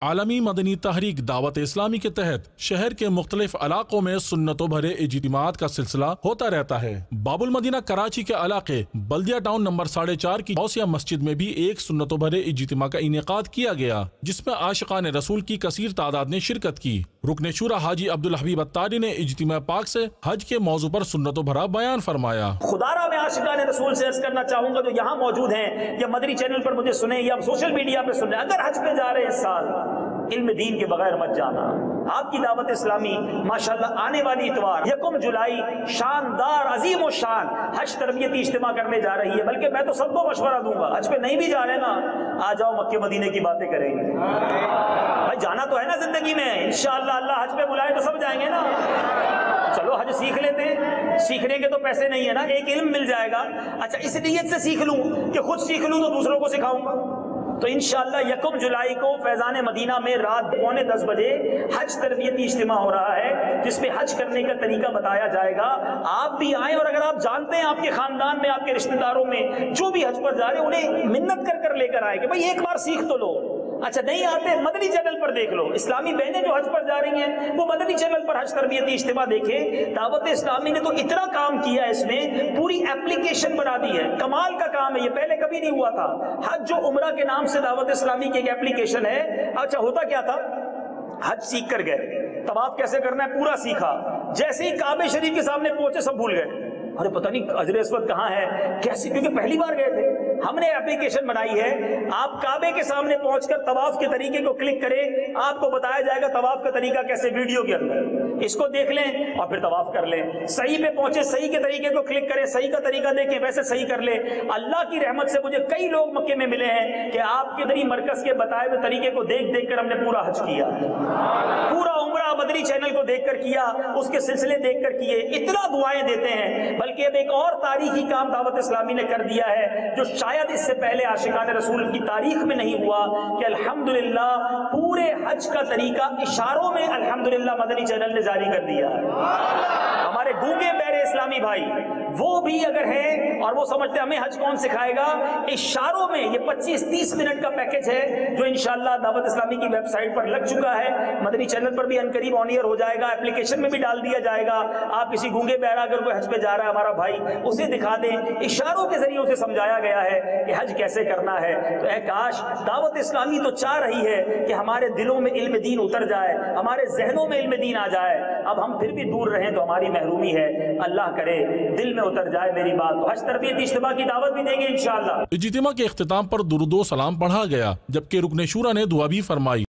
عالمی مدنی تحریک دعوت اسلامی کے تحت شہر کے مختلف علاقوں میں سنتوں بھرے اجتماعات کا سلسلہ ہوتا رہتا ہے۔ باب المدینہ کراچی کے علاقے بلدیہ ٹاؤن نمبر 4.5 کی غوثیہ مسجد میں بھی ایک سنتوں بھرے اجتماع کا انعقاد کیا گیا، جس میں عاشقان رسول کی کثیر تعداد نے شرکت کی۔ رکن شورا حاجی عبدالحبیب اتاری نے اجتماع پاک سے حج کے موضوع پر سنتوں بھرا بیان فرمایا۔ خدا را میں عاشقان رسول سے عرض کرنا چاہوں گا جو یہاں موجود ہیں یا مدری چینل پر مجھے سنیں یا سوشل میڈیا پہ سنیں، اگر حج پہ جا رہے ہیں اس سال، علم دین کے بغیر مت جانا۔ آپ کی دعوت اسلامی ماشاءاللہ آنے والی اتوار 1 جولائی شاندار عظیم و شان حج تربیتی اجتماع کرنے جا رہی ہے، بلکہ میں تو سب کو مشورہ دوں گا، حج پہ نہیں بھی جا رہے نا، آ جاؤ مکے مدینے کی باتیں کریں گے۔ بھائی جانا تو ہے نا زندگی میں، انشاءاللہ اللہ حج پہ بلائے تو سب جائیں گے نا۔ چلو حج سیکھ لیتے ہیں، سیکھنے کے تو پیسے نہیں ہے نا، ایک علم مل جائے گا۔ اچھا اس نیت سے سیکھ لوں کہ خود سیکھ لوں تو دوسروں کو سکھاؤں گا، تو انشاءاللہ 1 جولائی کو فیضان مدینہ میں رات 9:45 بجے حج تربیتی اجتماع ہو رہا ہے، جس میں حج کرنے کا طریقہ بتایا جائے گا۔ آپ بھی آئیں، اور اگر آپ جانتے ہیں آپ کے خاندان میں، آپ کے رشتہ داروں میں جو بھی حج پر جا رہے ہیں، انہیں منت کر لے کر آئیں کہ بھائی ایک بار سیکھ تو لو۔ اچھا نہیں آتے مدنی چینل پر دیکھ لو، اسلامی بہنیں جو حج پر جا رہی ہیں وہ مدنی چینل پر حج تربیتی اجتماع دیکھیں۔ دعوت اسلامی نے تو اتنا کام کیا ہے، اس میں پوری ایپلیکیشن بنا دی ہے، کمال کا کام ہے، یہ پہلے کبھی نہیں ہوا تھا۔ حج جو عمرہ کے نام سے دعوت اسلامی کی ایک ایپلیکیشن ہے۔ اچھا ہوتا کیا تھا، حج سیکھ کر گئے، طواف کیسے کرنا ہے پورا سیکھا، جیسے ہی کعبے شریف کے سامنے پہنچے سب بھول گئے، ارے پتہ نہیں حجر اسود کہاں ہے کیسے، کیونکہ پہلی بار گئے تھے۔ ہم نے اپلیکیشن بنائی ہے، آپ کعبے کے سامنے پہنچ کر طواف کے طریقے کو کلک کریں، آپ کو بتایا جائے گا طواف کا طریقہ کیسے، ویڈیو کے اندر اس کو دیکھ لیں اور پھر طواف کر لیں۔ صحیح پہ پہنچے، صحیح کے طریقے کو کلک کریں، صحیح کا طریقہ دیکھیں، ویسے صحیح کر لیں۔ اللہ کی رحمت سے مجھے کئی لوگ مکے میں ملے ہیں کہ آپ کے ذریعے مرکز کے بتائے ہوئے طریقے کو دیکھ کر ہم نے پورا حج کیا، پورا عمرہ مدنی چینل کو دیکھ کر کیا، اس کے سلسلے دیکھ کر کیے، اتنا دعائیں دیتے ہیں۔ بلکہ اب ایک اور تاریخی کام دعوت اسلامی نے کر دیا ہے جو شاید اس سے پہلے عاشقان رسول کی تاریخ میں نہیں ہوا، کہ الحمدللہ پورے حج کا طریقہ اشاروں میں الحمدللہ مدنی چینل نے جاری کر دیا ہے۔ ہمارے گونگے بہرے اسلامی بھائی وہ بھی اگر ہیں اور وہ سمجھتے ہمیں حج کون سکھائے گا، اشاروں میں یہ 25-30 منٹ کا پیکج ہے جو انشاءاللہ دعوت اسلامی کی ویب سائٹ پر لگ چکا ہے، مدنی چینل پر بھی ان قریب آن ایئر ہو جائے گا، اپلیکیشن میں بھی ڈال دیا جائے گا۔ آپ کسی گونگے بہرا اگر کوئی حج پہ جا رہا ہے ہمارا بھائی، اسے دکھا دیں، اشاروں کے ذریعے اسے سمجھایا گیا ہے کہ حج کیسے کرنا ہے۔ تو اے کاش دعوت اسلامی تو چاہ رہی ہے کہ ہمارے دلوں میں علم دین اتر جائے، ہمارے ذہنوں میں علم دین آ جائے، اب ہم پھر بھی دور رہیں تو ہماری محرومی ہے، اللہ کرے دل میں اتر جائے میری بات۔ تو حج تربیتی اجتماع کی دعوت بھی دیں گے انشاءاللہ۔ اجتماع کے اختتام پر درود و سلام پڑھا گیا، جبکہ رکن شورا نے دعا بھی فرمائی۔